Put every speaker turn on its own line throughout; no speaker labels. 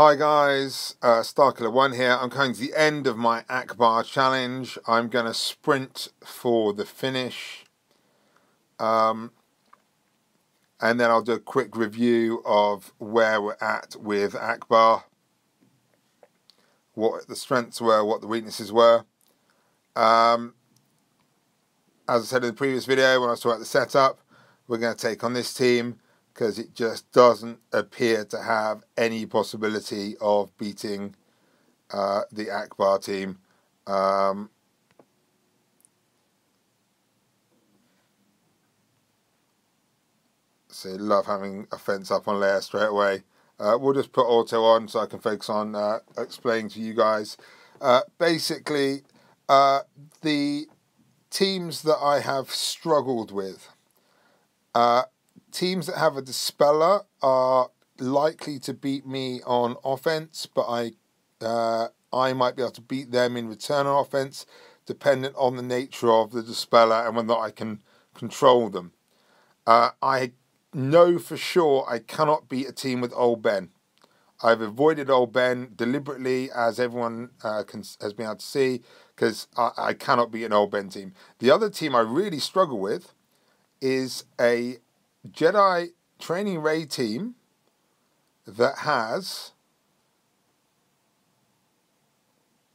Hi guys, Starkiller1 here. I'm coming to the end of my ACKBAR challenge. I'm going to sprint for the finish. And then I'll do a quick review of where we're at with ACKBAR. What the strengths were, what the weaknesses were. As I said in the previous video when I was talking about the setup, we're going to take on this team because it just doesn't appear to have any possibility of beating the ACKBAR team. So love having a fence up on layer straight away. We'll just put auto on so I can focus on explaining to you guys. Basically, the teams that I have struggled with. Teams that have a Dispeller are likely to beat me on offense, but I might be able to beat them in return on offense, dependent on the nature of the Dispeller and whether I can control them. I know for sure I cannot beat a team with Old Ben. I've avoided Old Ben deliberately, as everyone has been able to see, because I cannot beat an Old Ben team. The other team I really struggle with is a Jedi Training Ray team that has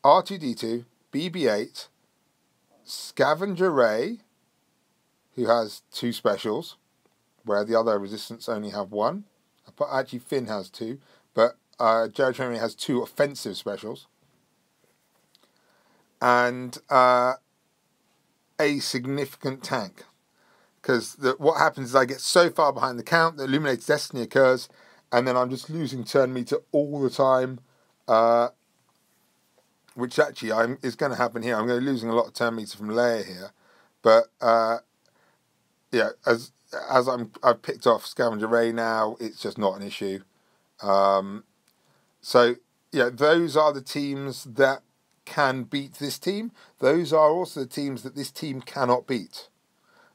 R2-D2, BB-8, Scavenger Ray, who has 2 specials, where the other resistance only have 1. Actually, Finn has 2, but Jedi Training Ray has 2 offensive specials. And a significant tank. Because what happens is I get so far behind the count that Illuminated Destiny occurs, and then I'm just losing turn meter all the time, which actually is going to happen here. I'm going to be losing a lot of turn meter from Leia here, but yeah, as I've picked off Scavenger Ray now, it's just not an issue. So yeah, those are the teams that can beat this team. Those are also the teams that this team cannot beat.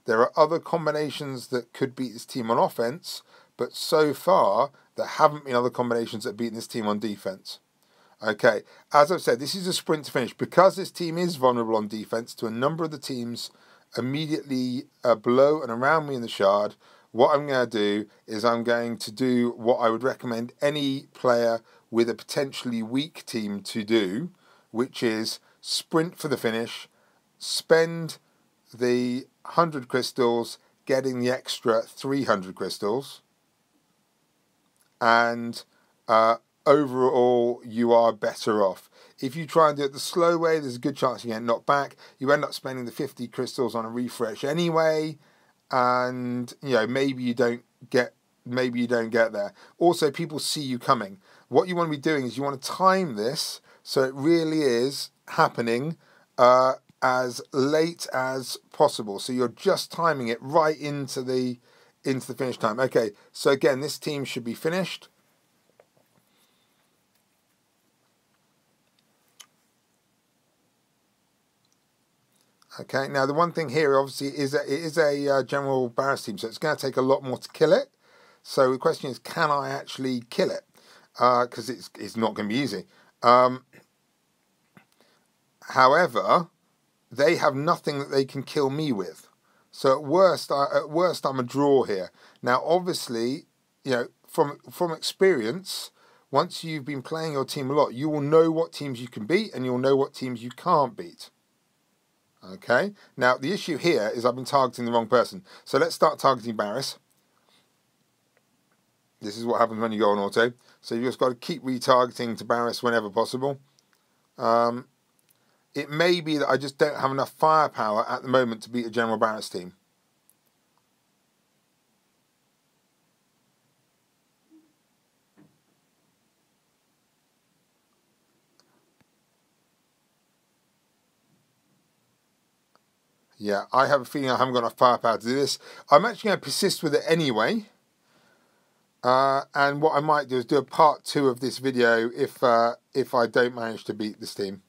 There are other combinations that could beat this team on offense, but so far there haven't been other combinations that have beaten this team on defense. Okay, as I've said, this is a sprint to finish. Because this team is vulnerable on defense to a number of the teams immediately below and around me in the shard, what I'm going to do is I'm going to do what I would recommend any player with a potentially weak team to do, which is sprint for the finish, spend the 100 crystals, getting the extra 300 crystals, and overall you are better off. If you try and do it the slow way, there's a good chance you get knocked back. You end up spending the 50 crystals on a refresh anyway, and maybe you don't get there. Also, people see you coming. What you want to be doing is you want to time this so it really is happening as late as possible. So you're just timing it right into the finish time. Okay, so again, this team should be finished. Okay, now the one thing here obviously is that it is a General Barris team, so it's going to take a lot more to kill it. So the question is, can I actually kill it? Because it's not going to be easy. However, they have nothing that they can kill me with. So at worst I'm a draw here. Now, obviously, from experience, once you've been playing your team a lot, you will know what teams you can beat and you'll know what teams you can't beat. Okay? Now, the issue here is I've been targeting the wrong person. So let's start targeting Barris. This is what happens when you go on auto. So you've just got to keep retargeting to Barris whenever possible. It may be that I just don't have enough firepower at the moment to beat a General Barris team. Yeah, I have a feeling I haven't got enough firepower to do this. I'm actually going to persist with it anyway. And what I might do is do a part 2 of this video if I don't manage to beat this team.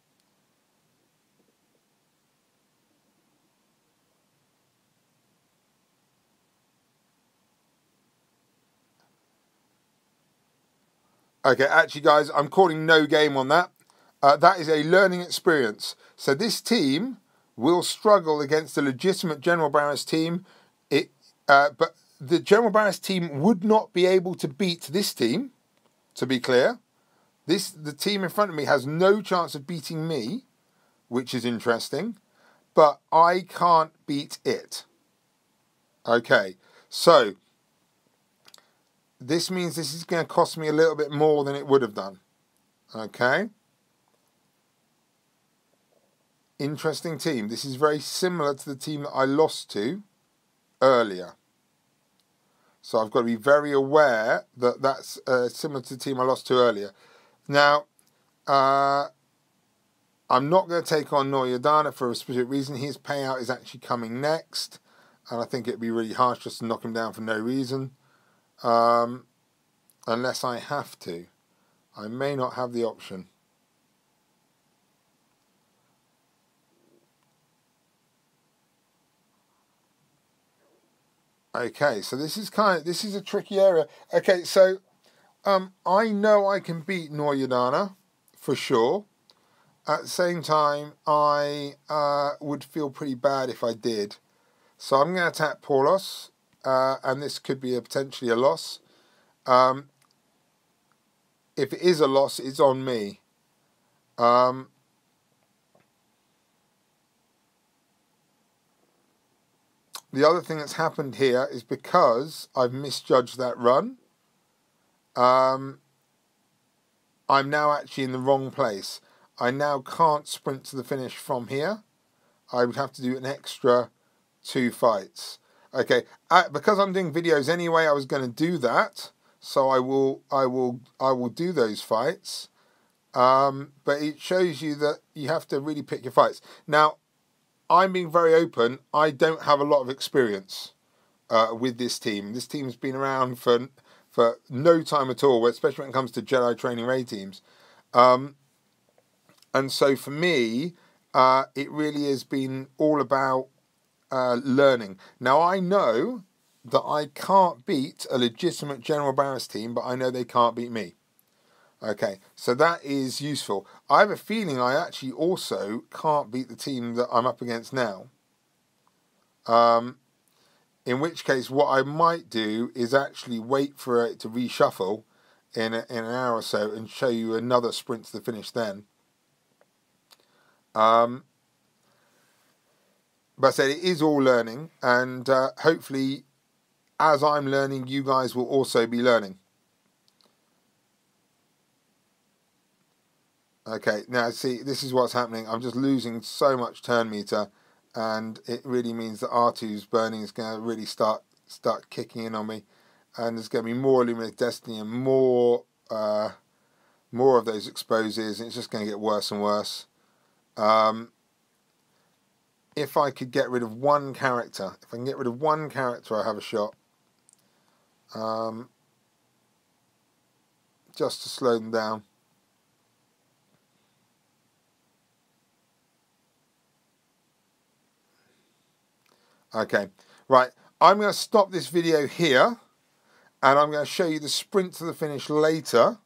Okay, actually, guys, I'm calling no game on that. That is a learning experience. So this team will struggle against the legitimate General Barris team. But the General Barris team would not be able to beat this team, to be clear. The team in front of me has no chance of beating me, which is interesting. But I can't beat it. Okay, so this means this is going to cost me a little bit more than it would have done. Okay. Interesting team. This is very similar to the team that I lost to earlier. So I've got to be very aware that that's similar to the team I lost to earlier. Now, I'm not going to take on Noyadana for a specific reason. His payout is actually coming next. And I think it'd be really harsh just to knock him down for no reason. Unless I have to. I may not have the option. Okay, so this is a tricky area. Okay, so I know I can beat Noyadana for sure. At the same time, I would feel pretty bad if I did. So I'm going to attack Paulos, and this could be potentially a loss. If it is a loss, it's on me. The other thing that's happened here is because I've misjudged that run, I'm now actually in the wrong place. I now can't sprint to the finish from here. I would have to do an extra 2 fights. Okay, because I'm doing videos anyway, I was going to do that. So I will do those fights. But it shows you that you have to really pick your fights. Now, I'm being very open. I don't have a lot of experience with this team. This team's been around for no time at all, especially when it comes to Jedi training raid teams. And so for me, it really has been all about learning. Now, I know that I can't beat a legitimate General Barris team, but I know they can't beat me. Okay, so that is useful. I have a feeling I actually also can't beat the team that I'm up against now. In which case, what I might do is actually wait for it to reshuffle in an hour or so and show you another sprint to the finish then. But I said it is all learning, and hopefully, as I'm learning, you guys will also be learning. Okay, now see, this is what's happening. I'm just losing so much turn meter, and it really means that R2's burning is going to really start kicking in on me, and there's going to be more Illuminated Destiny and more of those exposes, and it's just going to get worse and worse. If I could get rid of one character, I have a shot. Just to slow them down. Okay, right. I'm going to stop this video here, and I'm going to show you the sprint to the finish later.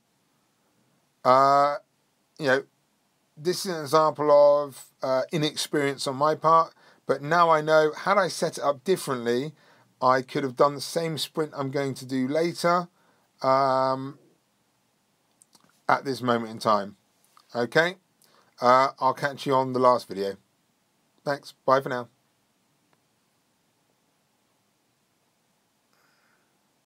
This is an example of inexperience on my part, but now I know, had I set it up differently, I could have done the same sprint I'm going to do later at this moment in time. Okay, I'll catch you on the last video. Thanks, bye for now.